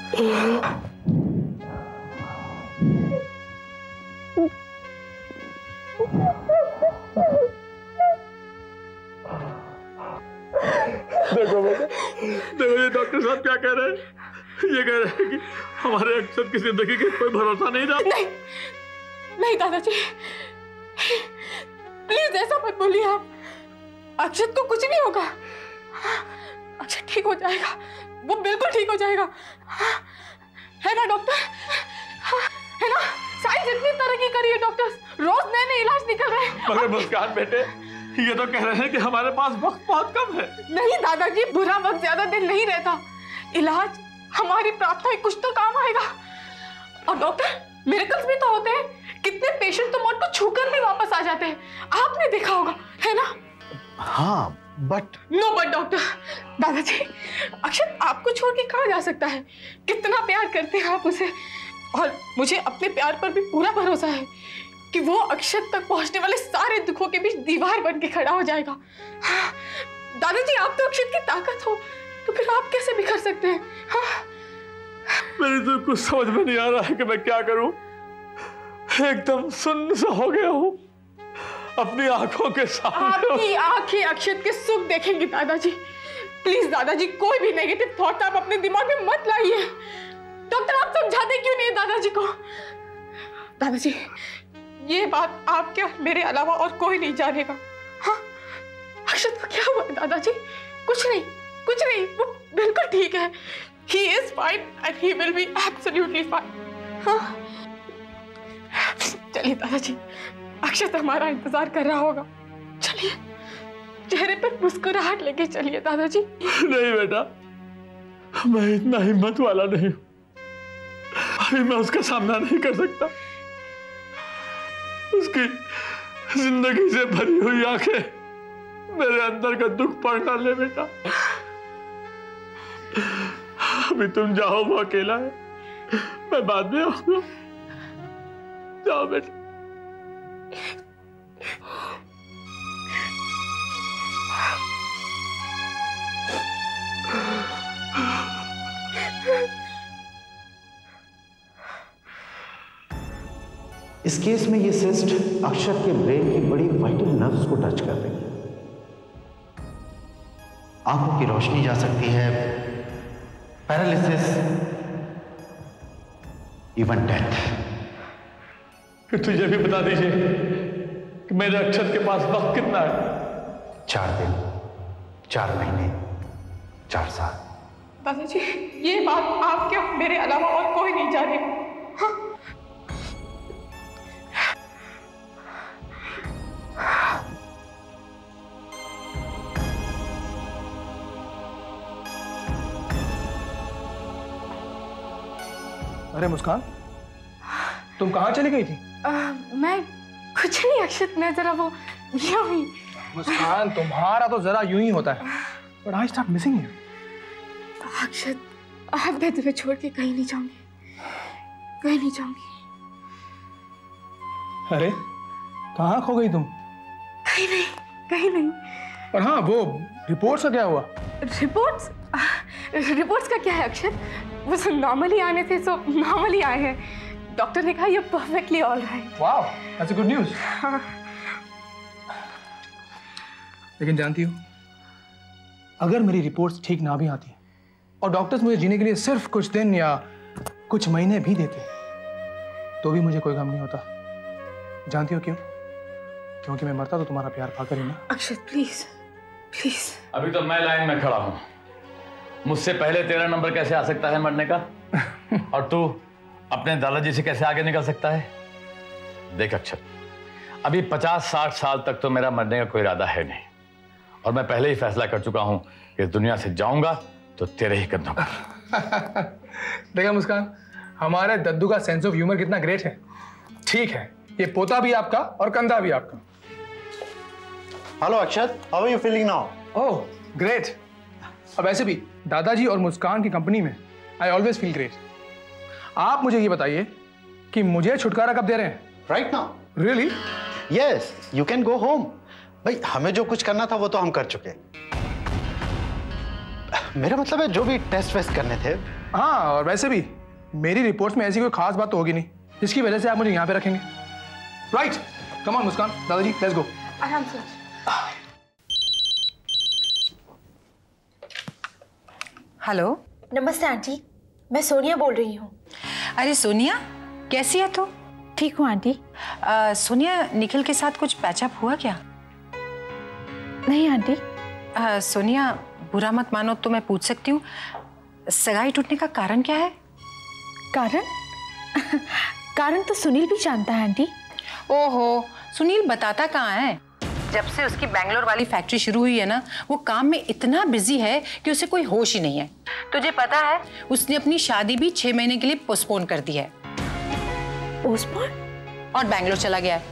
देखो बेटा, देखो ये डॉक्टर साहब क्या कह रहे हैं। ये कह रहे हैं कि हमारे अक्षत की जिंदगी का कोई भरोसा नहीं रहा। नहीं नहीं दादाजी, प्लीज ऐसा मत बोलिए आप। अक्षत को कुछ नहीं होगा। अक्षत ठीक हो जाएगा, वो बिल्कुल ठीक हो जाएगा। है ना डॉक्टर? है ना? साइंस इतनी तरक्की करी है डॉक्टर्स, रोज नए नए इलाज निकल रहे हैं। मगर मुस्कान बेटे, ये तो कह रहे हैं कि हमारे पास वक्त बहुत कम है। नहीं दादाजी, बुरा वक्त ज्यादा दिन नहीं रहता। इलाज हमारी प्रार्थना कुछ तो काम आएगा। और डॉक्टर, मिरेकल्स भी तो होते हैं। कितने पेशेंट तो मौत को छूकर भी वापस आ जाते हैं, आपने देखा होगा, है ना? हाँ, बट नो बट डॉक्टर। दादाजी, अक्षत आपको छोड़ के कहाँ जा सकता है? कितना प्यार करते हैं आप उसे। और मुझे अपने प्यार पर भी पूरा भरोसा है कि वो अक्षत तक पहुंचने वाले सारे दुखों के बीच दीवार बन के खड़ा हो जाएगा। हाँ, दादाजी, आप तो अक्षत की ताकत हो, तो फिर आप कैसे बिखर सकते हैं? हाँ? मेरी तो कुछ समझ में नहीं आ रहा है कि मैं क्या करूं। एकदम सुन्न सा हो गया हूं अपनी आंखों के सामने। आपकी आंखें अक्षत के सुख देखेंगे दादाजी। प्लीज दादाजी, कोई भी नेगेटिव थॉट आप अपने दिमाग में मत लाइए। डॉक्टर, आप समझाते क्यों नहीं दादाजी को? दादाजी, ये बात आप क्या, मेरे अलावा और कोई नहीं जानेगा। हाँ, अक्षत को क्या हुआ दादाजी? कुछ नहीं, कुछ नहीं, वो बिल्कुल ठीक है। He is fine and he will be absolutely fine. हाँ? चलिए दादाजी, अक्षत हमारा इंतजार कर रहा होगा। चलिए, चेहरे पर मुस्कुराहट लेके चलिए दादाजी। नहीं बेटा, मैं इतना हिम्मत वाला नहीं हूं। अभी मैं उसका सामना नहीं कर सकता। उसकी जिंदगी से भरी हुई आंखें मेरे अंदर का दुख पढ़ डाले बेटा। अभी तुम जाओ, वो अकेला है, मैं बाद में आऊंगा। जाओ बेटा। इस केस में ये सिस्ट अक्षत के ब्रेन की बड़ी वाइटल नर्व्स को टच कर रही है। आंखों की रोशनी जा सकती है, पैरालिसिस, इवन डेथ। फिर तो ये भी बता दीजिए कि मेरे अक्षत के पास वक्त कितना है? 4 दिन, 4 महीने, 4 साल। दादाजी, ये बात आप क्या, मेरे अलावा और कोई नहीं जानेगा। हाँ? अरे मुस्कान, तुम कहाँ चली गई थी? मैं कुछ नहीं अक्षत, मैं जरा वो यूं ही। मुस्कान, तुम्हारा तो जरा यूं ही होता है, but I start missing you. Akshat, अब मैं तुम्हें छोड़ के कहीं नहीं जाऊंगी, कहीं नहीं जाऊंगी। अरे कहाँ खो गई तुम? कहीं नहीं, कहीं नहीं। और हाँ, वो रिपोर्ट्स का क्या हुआ? रिपोर्ट्स? रिपोर्ट्स का क्या है अक्षत? वो नॉर्मली आने थे, सो नॉर्मली आए हैं। डॉक्टर ने कहा ये perfectly all right. Wow, that's a good news. लेकिन जानती हो, अगर मेरी रिपोर्ट्स ठीक ना भी आती और डॉक्टर्स मुझे जीने के लिए सिर्फ कुछ दिन या कुछ महीने भी देते, तो भी मुझे कोई गम नहीं होता। जानती हो क्यों? क्योंकि मैं मरता तो तुम्हारा प्यार पाकर ही ना। अक्षत प्लीज, प्लीज। अभी तो मैं लाइन में खड़ा हूं, मुझसे पहले तेरा नंबर कैसे आ सकता है मरने का? और तू अपने दादाजी से कैसे आगे निकल सकता है? देख अक्षत, अभी 50-60 साल तक तो मेरा मरने का कोई इरादा है नहीं, और मैं पहले ही फैसला कर चुका हूं कि दुनिया से जाऊंगा तो तेरे ही कंधों पर। देखा मुस्कान, हमारे दद्दू का सेंस ऑफ ह्यूमर कितना ग्रेट है। ठीक है, ये पोता भी आपका और कंधा भी आपका। Hello Akshat, how are you feeling now? Oh great. अब ऐसे भी दादाजी और मुस्कान की कंपनी में आई ऑलवेज फील ग्रेट। आप मुझे ये बताइए कि मुझे छुटकारा कब दे रहे हैं? Right now. Really? Yes, you can go home. भाई, हमें जो कुछ करना था वो तो हम कर चुके। मेरा मतलब है जो भी टेस्ट वेस्ट करने थे हाँ, और वैसे भी मेरी रिपोर्ट्स में ऐसी कोई खास बात तो होगी नहीं जिसकी वजह से आप मुझे यहाँ पे रखेंगे। राइट, कम ऑन मुस्कान, दादाजी लेट्स गो। आराम से। हेलो। नमस्ते आंटी, मैं सोनिया बोल रही हूँ। अरे सोनिया, कैसी है तू? ठीक हूँ आंटी। सोनिया, निखिल के साथ कुछ पैचअप हुआ क्या? नहीं आंटी। सोनिया, बुरा मत मानो तो मैं पूछ सकती हूँ, सगाई टूटने का कारण क्या है? कारण? कारण तो सुनील भी जानता है आंटी। ओहो, सुनील बताता कहाँ है? जब से उसकी बैंगलोर वाली फैक्ट्री शुरू हुई है ना, वो काम में इतना बिजी है कि उसे कोई होश ही नहीं है। तुझे पता है, उसने अपनी शादी भी 6 महीने के लिए पोस्टपोन कर दी है। पोस्टपोन? और बैंगलोर चला गया है।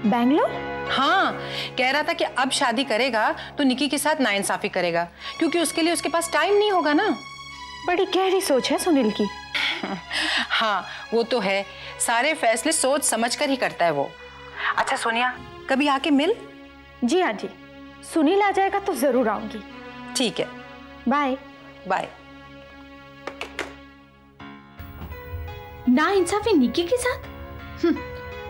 बैंगलोर? हाँ, कह रहा था कि अब शादी करेगा तो निकी के साथ नाइंसाफी करेगा, क्योंकि उसके लिए उसके पास टाइम नहीं होगा ना। बड़ी गहरी सोच है सुनील की। हाँ, वो तो है, सारे फैसले सोच समझ कर ही करता है वो। अच्छा सोनिया, कभी आके मिल। जी आंटी, सुनील आ जाएगा तो जरूर आऊंगी। ठीक है, बाय। बाय। ना इंसाफी निकी के साथ?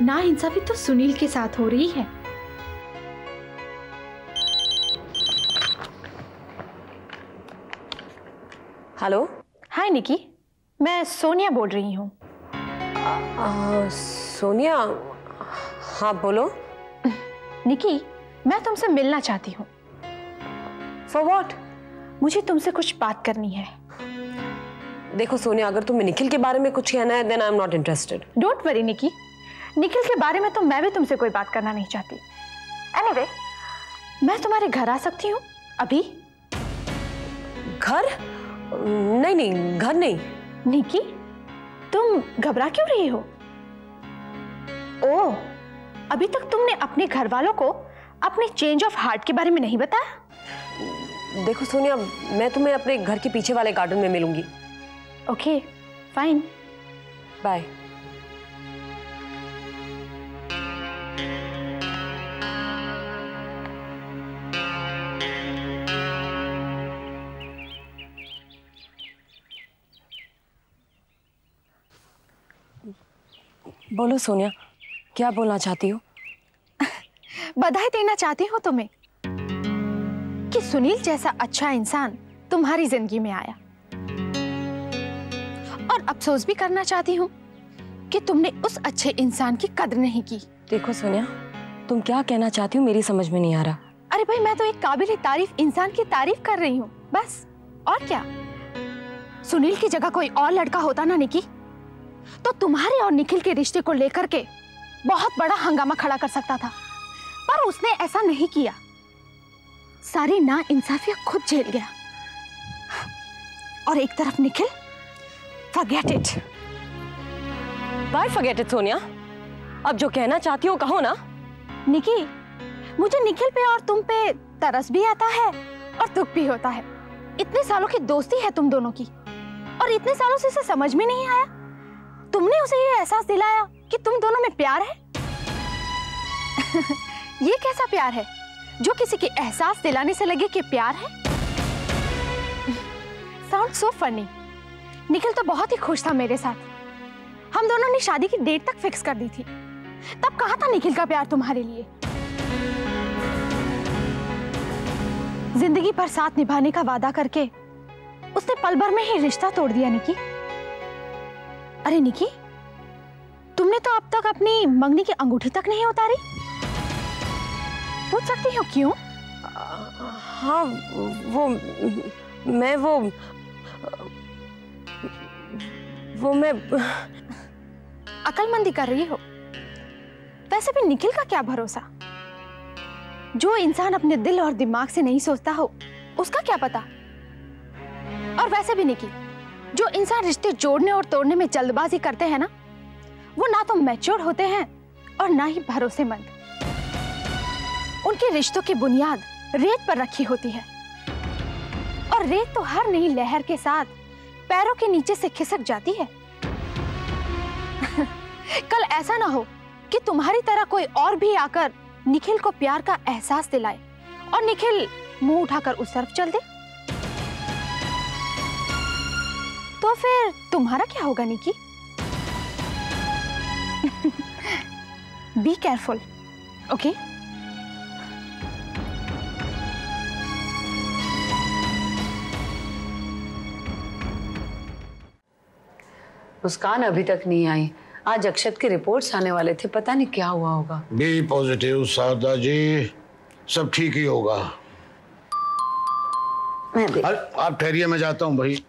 ना इंसाफी तो सुनील के साथ हो रही है। हेलो। हाय निकी, मैं सोनिया बोल रही हूँ। सोनिया? हाँ बोलो। निकी, मैं तुमसे मिलना चाहती हूँ। For what? मुझे तुमसे कुछ बात करनी है। देखो सोनिया, अगर तुम्हें निखिल के बारे में कुछ कहना है then I am not interested. Don't worry Nikki, Nikhil के बारे में तो मैं भी तुमसे कोई बात करना नहीं चाहती। एनीवे, मैं तुम्हारे घर आ सकती हूँ अभी? घर? नहीं नहीं, घर नहीं। निकी, तुम घबरा क्यों रही हो? ओह, अभी तक तुमने अपने घर वालों को अपने चेंज ऑफ हार्ट के बारे में नहीं बताया? देखो सोनिया, मैं तुम्हें अपने घर के पीछे वाले गार्डन में मिलूंगी। Okay, fine, bye. बोलो सोनिया, क्या बोलना चाहती हो? बधाई देना चाहती हूँ तुम्हें कि सुनील जैसा अच्छा इंसान तुम्हारी जिंदगी में आया, और अफसोस भी करना चाहती हूँ कि तुमने उस अच्छे इंसान की कदर नहीं की। देखो सोनिया, तुम क्या कहना चाहती हो मेरी समझ में नहीं आ रहा। अरे भाई, मैं तो एक काबिल तारीफ इंसान की तारीफ कर रही हूँ बस, और क्या। सुनील की जगह कोई और लड़का होता ना निकी, तो तुम्हारे और निखिल के रिश्ते को लेकर के बहुत बड़ा हंगामा खड़ा कर सकता था, पर उसने ऐसा नहीं किया। सारी नाइंसाफियां खुद झेल गया। और एक तरफ Nikhil, forget it. Why forget it Sonia? अब जो कहना चाहती हो कहो ना। निकी, मुझे निखिल पे और तुम पे तरस भी आता है और दुख भी होता है। इतने सालों की दोस्ती है तुम दोनों की, और इतने सालों से इसे समझ में नहीं आया। तुमने उसे ये एहसास दिलाया कि तुम दोनों में प्यार है। ये कैसा प्यार है जो किसी के एहसास दिलाने से लगे कि प्यार है? Sound so funny. निखिल तो बहुत ही खुश था मेरे साथ। हम दोनों ने शादी की डेट तक फिक्स कर दी थी। तब कहाँ था निखिल का प्यार तुम्हारे लिए? जिंदगी भर साथ निभाने का वादा करके उसने पल भर में ही रिश्ता तोड़ दिया निकी। अरे निकी, तुमने तो अब तक अपनी मंगनी की अंगूठी तक नहीं उतारी। पूछ सकती हो क्यों? हाँ, मैं अकलमंदी कर रही हो। वैसे भी निखिल का क्या भरोसा? जो इंसान अपने दिल और दिमाग से नहीं सोचता हो, उसका क्या पता? और वैसे भी निखिल, जो इंसान रिश्ते जोड़ने और तोड़ने में जल्दबाजी करते हैं ना, वो ना तो मैच्योर होते हैं और ना ही भरोसेमंद। उनके रिश्तों की बुनियाद रेत पर रखी होती है, और रेत तो हर नई लहर के साथ पैरों के नीचे से खिसक जाती है। कल ऐसा ना हो कि तुम्हारी तरह कोई और भी आकर निखिल को प्यार का एहसास दिलाए और निखिल मुंह उठाकर उस तरफ चल दे। तो फिर तुम्हारा क्या होगा Nikki? Be careful, okay? Muskaan अभी तक नहीं आई। आज अक्षत के रिपोर्ट्स आने वाले थे, पता नहीं क्या हुआ होगा। बी पॉजिटिव शारदा जी, सब ठीक ही होगा। आप ठहरिए, मैं जाता हूँ भाई।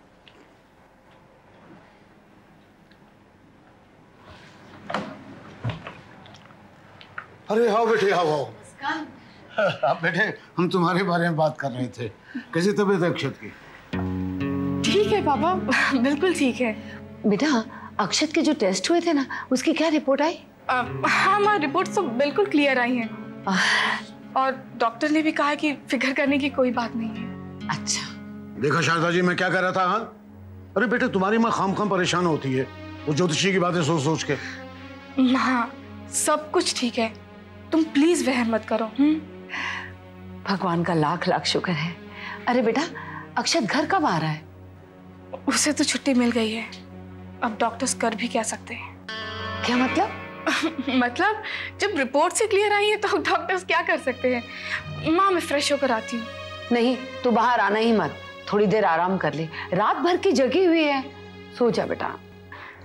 अरे आओ बेटे, आओ। आप बेटे, हम तुम्हारे बारे में बात कर रहे थे। कैसी तबीयत है अक्षत की? ठीक है पापा, बिल्कुल ठीक है। बेटा, अक्षत के जो टेस्ट हुए थे ना, उसकी क्या रिपोर्ट आई? हाँ माँ, रिपोर्ट तो बिल्कुल क्लियर आई हैं। और डॉक्टर ने भी कहा कि फिक्र करने की कोई बात नहीं है। अच्छा। देखो शारदा जी, मैं क्या कह रहा था? हाँ, अरे बेटे, तुम्हारी माँ खाम परेशान होती है वो ज्योतिषी की बातें सोच सोच के। माँ, सब कुछ ठीक है, तुम प्लीज वहम मत करो। भगवान का लाख लाख शुक्र है। अरे बेटा, अक्षत घर कब आ रहा है? उसे तो छुट्टी मिल गई है, अब डॉक्टर्स कर भी क्या सकते हैं। क्या मतलब? मतलब जब रिपोर्ट से क्लियर आई है तो डॉक्टर्स क्या कर सकते हैं। माँ, मैं फ्रेश होकर आती हूँ। नहीं, तू बाहर आना ही मत, थोड़ी देर आराम कर ले, रात भर की जगी हुई है, सो जा बेटा।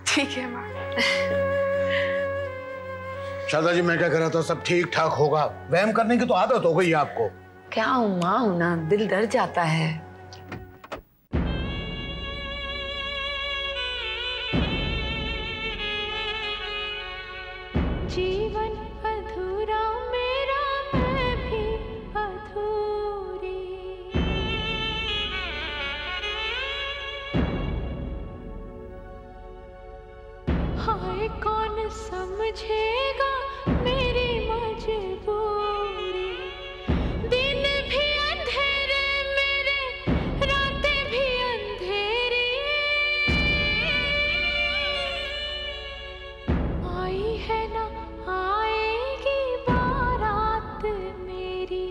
ठीक है माँ। शारदा जी, मैं क्या कह रहा था, सब ठीक ठाक होगा। वहम करने की तो आदत हो गई है आपको। क्या माँ हूं ना, दिल डर जाता है। जीवन अधूरा मेरा, मैं भी अधूरी। हाय कौन समझेगा मेरी मजबूरी। दिन भी अंधेरे मेरे, रातें भी अंधेरी। आई है ना आएगी बारात मेरी।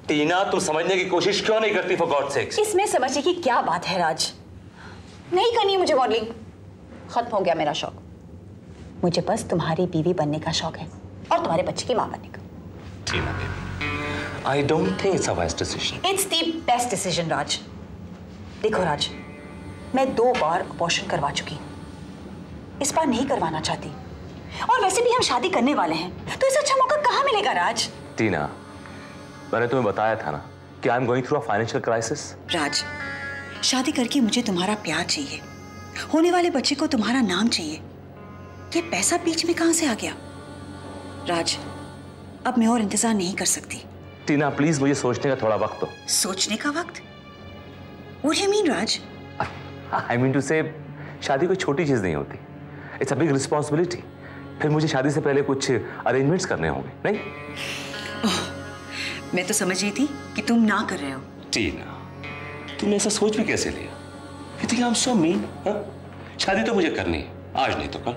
टीना, तुम समझने की कोशिश क्यों नहीं करती फॉर गॉड सेक्स? इसमें समझने की क्या बात है राज? नहीं करनी है मुझे मॉडलिंग, खत्म हो गया मेरा शौक। मुझे बस तुम्हारी बीवी बनने का शौक है और तुम्हारे बच्चे की मां बनने का। Tina baby, I don't think it's a wise decision. It's the best decision Raj. देखो राज, मैं 2 बार अबॉर्शन करवा चुकी हूँ, इस बार नहीं करवाना चाहती। और वैसे भी हम शादी करने वाले हैं, तो इससे अच्छा मौका कहाँ मिलेगा राज? टीना, मैंने तुम्हें बताया था ना कि I am going through a financial crisis. Raj, शादी करके मुझे तुम्हारा प्यार चाहिए, होने वाले बच्चे को तुम्हारा नाम चाहिए। ये पैसा बीच में कहां से आ गया? राज, अब मैं और इंतजार नहीं कर सकती। टीना प्लीज, मुझे सोचने का थोड़ा वक्त दो। सोचने का वक्त? What do you mean, Raj? I mean to say, शादी कोई छोटी चीज नहीं होती। It's a big responsibility. फिर मुझे शादी से पहले कुछ अरेंजमेंट्स करने होंगे, नहीं? मैं तो समझ रही थी कि तुम ना कर रहे हो। टीना, तुमने ऐसा सोच भी कैसे लिया? You think I'm so mean? शादी तो मुझे करनी है, आज नहीं तो कल।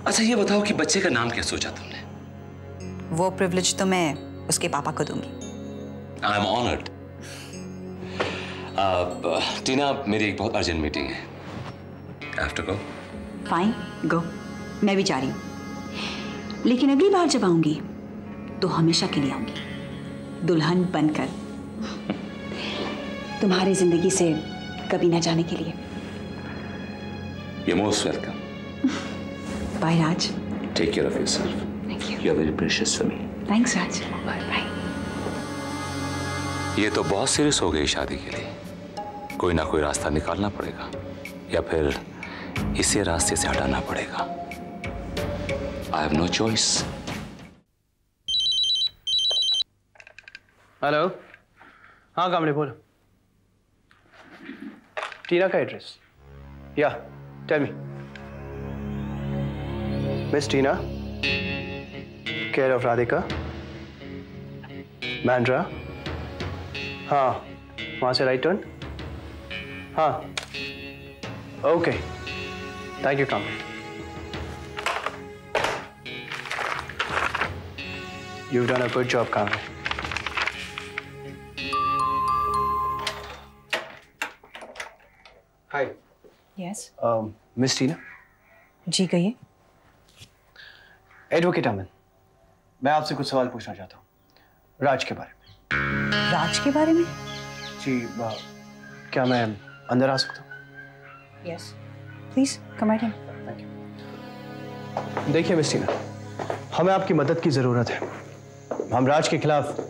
अच्छा ये बताओ कि बच्चे का नाम क्या सोचा तुमने? वो प्रिविलेज तो मैं उसके पापा को दूंगी। I am honored. टीना, मेरी एक बहुत अर्जेंट मीटिंग है। I have to go. Fine, go. मैं भी जा रही हूँ, लेकिन अगली बार जब आऊंगी तो हमेशा के लिए आऊंगी, दुल्हन बनकर, तुम्हारी जिंदगी से कभी ना जाने के लिए। You're most welcome. Bye Raj. Take care of yourself. Thank you. You're very precious for me. Thanks Raj. Bye. ये तो बहुत सीरियस हो गई शादी के लिए। कोई ना कोई रास्ता निकालना पड़ेगा या फिर इसे रास्ते से हटाना पड़ेगा। I have no choice. Hello, हाँ कामड़े बोलो। टीना का address? Yeah tell me. Miss Tina, care of Radhika, Bandra. हाँ, वहाँ से राइट टर्न। हाँ, okay, thank you Kamde. You've done a good job, Kamle. Hi. Yes. Miss Tina. जी कहिए। एडवोकेट अमन, मैं आपसे कुछ सवाल पूछना चाहता हूँ राज के बारे में। राज के बारे में? जी, क्या मैं अंदर आ सकता हूँ? Yes. Please come right in. Thank you. देखिए मिस टीना, हमें आपकी मदद की जरूरत है। हम राज के खिलाफ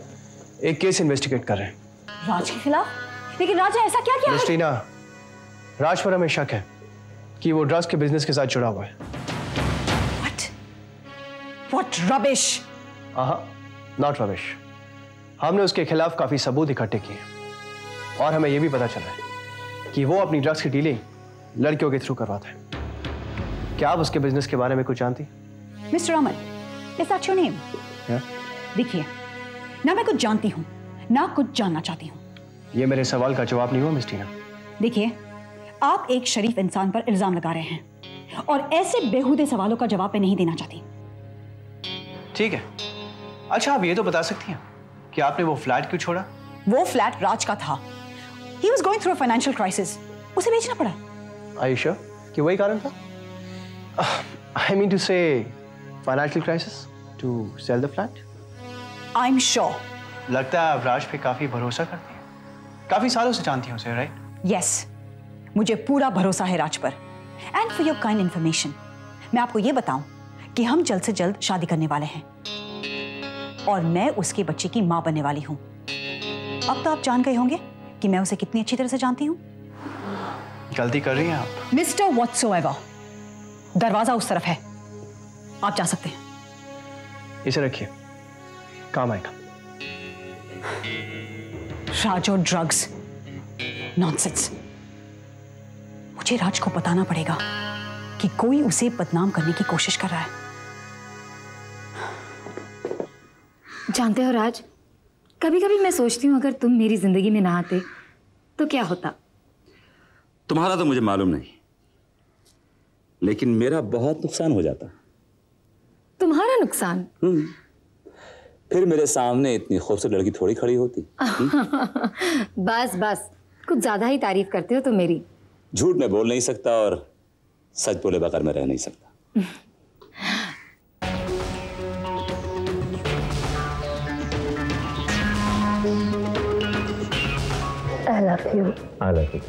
एक केस इन्वेस्टिगेट कर रहे हैं। राज के खिलाफ? लेकिन राज ने ऐसा क्या किया? मिस टीना, राज पर हमें शक है कि वो ड्रग्स के बिजनेस के साथ जुड़ा हुआ है। What rubbish? Not rubbish. हमने उसके खिलाफ काफी सबूत इकट्ठे किए और हमें यह भी पता चला है कि वो अपनी ड्रग्स की डीलिंग लड़कियों के थ्रू करवाता है। क्या आप उसके बिजनेस के बारे में कुछ जानती? Mister Aman, is that your name? देखिए, ना मैं कुछ जानती हूँ, ना कुछ जानना चाहती हूँ। ये मेरे सवाल का जवाब नहीं हुआ मिस टीना। देखिए, आप एक शरीफ इंसान पर इल्जाम लगा रहे हैं और ऐसे बेहुदे सवालों का जवाब मैं नहीं देना चाहती। ठीक है, अच्छा आप ये तो बता सकती हैं कि आपने वो फ्लैट क्यों छोड़ा? वो फ्लैट राज का था। He was going through a financial crisis. उसे बेचना पड़ा। Are you sure कि वही कारण था? I mean to say financial crisis to sell the flat? I'm sure. लगता है आप राज पे काफी भरोसा करती हैं। काफी सालों से जानती हैं उसे, राइट? Yes. मुझे पूरा भरोसा है राज पर। And for your kind information, मैं आपको ये बताऊं कि हम जल्द से जल्द शादी करने वाले हैं और मैं उसके बच्चे की मां बनने वाली हूं। अब तो आप जान गए होंगे कि मैं उसे कितनी अच्छी तरह से जानती हूं। गलती कर रही हैं आप। मिस्टर व्हाट्सोएवर, दरवाजा उस तरफ है, आप जा सकते हैं। इसे रखिए, काम आएगा। राज और ड्रग्स, नॉनसेंस। मुझे राज को बताना पड़ेगा कि कोई उसे बदनाम करने की कोशिश कर रहा है। जानते हो राज, कभी कभी मैं सोचती हूँ अगर तुम मेरी जिंदगी में ना आते तो क्या होता। तुम्हारा तो मुझे मालूम नहीं, लेकिन मेरा बहुत नुकसान हो जाता। तुम्हारा नुकसान? फिर मेरे सामने इतनी खूबसूरत लड़की थोड़ी खड़ी होती। बस बस, कुछ ज्यादा ही तारीफ करते हो तुम मेरी। झूठ मैं बोल नहीं सकता और सच बोले बगैर मैं रह नहीं सकता। I love you. I love you.